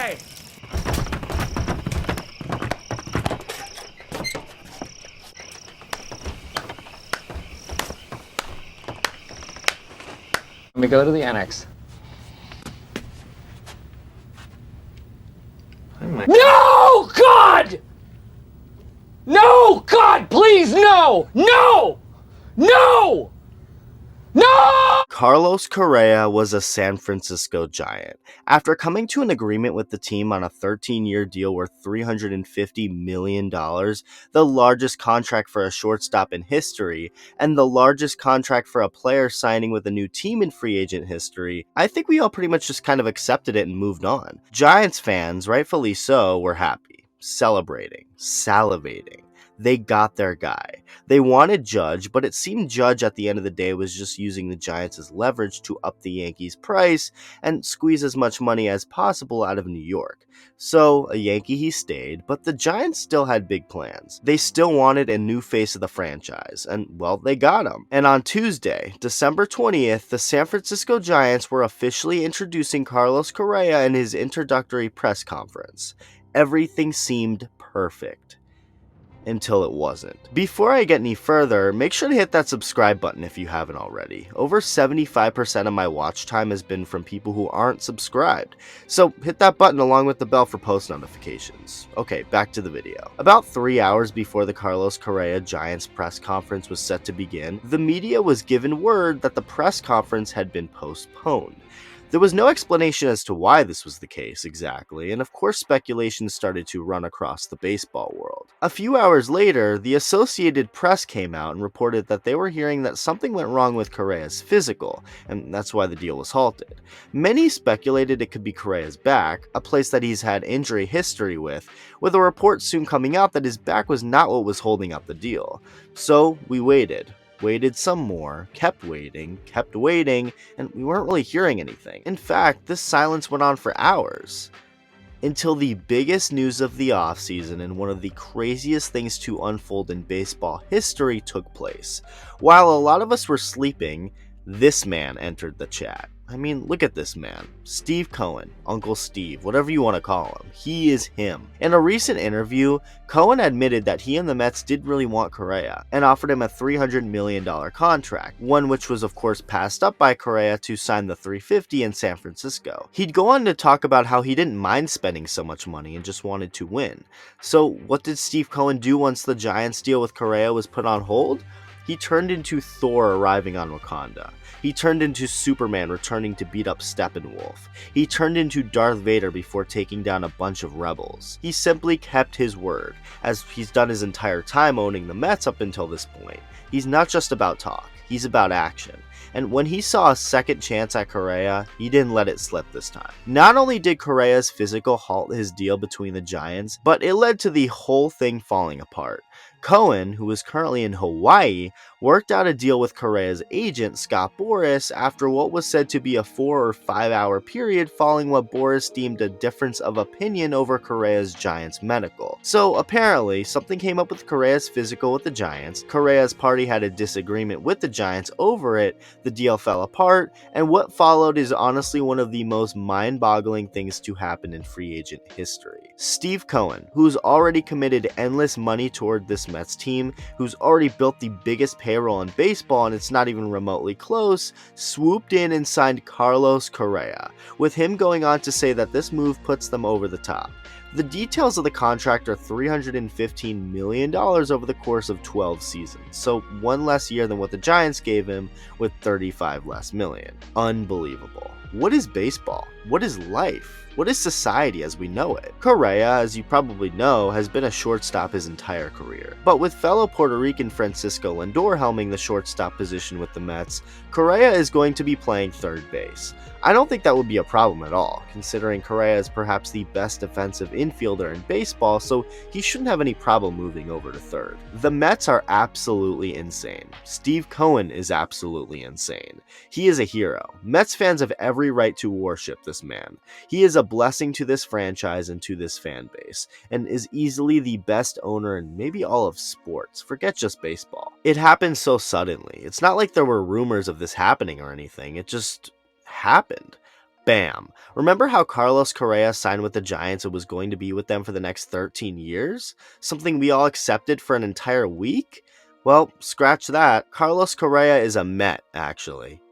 die! Let me go to the annex. No, God! No, God, please, no! No! No! No! Carlos Correa was a San Francisco Giant. After coming to an agreement with the team on a 13-year deal worth $350 million, the largest contract for a shortstop in history, and the largest contract for a player signing with a new team in free agent history, I think we all pretty much just kind of accepted it and moved on. Giants fans, rightfully so, were happy, celebrating, salivating. They got their guy. They wanted Judge, but it seemed Judge at the end of the day was just using the Giants as leverage to up the Yankees' price and squeeze as much money as possible out of New York. So, a Yankee he stayed, but the Giants still had big plans. They still wanted a new face of the franchise, and well, they got him. And on Tuesday, December 20th, the San Francisco Giants were officially introducing Carlos Correa in his introductory press conference. Everything seemed perfect. Until it wasn't. Before I get any further, make sure to hit that subscribe button if you haven't already. Over 75% of my watch time has been from people who aren't subscribed, so hit that button along with the bell for post notifications. Okay, back to the video. About 3 hours before the Carlos Correa Giants press conference was set to begin, the media was given word that the press conference had been postponed. There was no explanation as to why this was the case exactly, and of course speculation started to run across the baseball world. A few hours later, the Associated Press came out and reported that they were hearing that something went wrong with Correa's physical, and that's why the deal was halted. Many speculated it could be Correa's back, a place that he's had injury history with a report soon coming out that his back was not what was holding up the deal. So we waited some more, kept waiting, and we weren't really hearing anything. In fact, this silence went on for hours. Until the biggest news of the offseason and one of the craziest things to unfold in baseball history took place. While a lot of us were sleeping, this man entered the chat. I mean, look at this man. Steve Cohen, Uncle Steve, whatever you want to call him. He is him. In a recent interview, Cohen admitted that he and the Mets did really want Correa and offered him a $300 million contract, one which was of course passed up by Correa to sign the $350 in San Francisco. He'd go on to talk about how he didn't mind spending so much money and just wanted to win. So what did Steve Cohen do once the Giants deal with Correa was put on hold? He turned into Thor arriving on Wakanda. He turned into Superman returning to beat up Steppenwolf. He turned into Darth Vader before taking down a bunch of rebels. He simply kept his word, as he's done his entire time owning the Mets up until this point. He's not just about talk, he's about action. And when he saw a second chance at Correa, he didn't let it slip this time. Not only did Correa's physical halt his deal between the Giants, but it led to the whole thing falling apart. Cohen, who is currently in Hawaii, worked out a deal with Correa's agent, Scott Boras, after what was said to be a 4 or 5 hour period following what Boras deemed a difference of opinion over Correa's Giants medical. So apparently, something came up with Correa's physical with the Giants, Correa's party had a disagreement with the Giants over it, the deal fell apart, and what followed is honestly one of the most mind-boggling things to happen in free agent history. Steve Cohen, who's already committed endless money toward this Mets team, who's already built the biggest payroll in baseball and it's not even remotely close, swooped in and signed Carlos Correa, with him going on to say that this move puts them over the top. The details of the contract are $315 million over the course of 12 seasons, so one less year than what the Giants gave him with 35 less million. Unbelievable. What is baseball? What is life? What is society as we know it? Correa, as you probably know, has been a shortstop his entire career. But with fellow Puerto Rican Francisco Lindor helming the shortstop position with the Mets, Correa is going to be playing third base. I don't think that would be a problem at all, considering Correa is perhaps the best defensive infielder in baseball, so he shouldn't have any problem moving over to third. The Mets are absolutely insane. Steve Cohen is absolutely insane. He is a hero. Mets fans have every right to worship this man. He is a blessing to this franchise and to this fan base, and is easily the best owner in maybe all of sports, forget just baseball. It happened so suddenly. It's not like there were rumors of this happening or anything, it just happened. Bam! Remember how Carlos Correa signed with the Giants and was going to be with them for the next 13 years? Something we all accepted for an entire week? Well, scratch that. Carlos Correa is a Met, actually.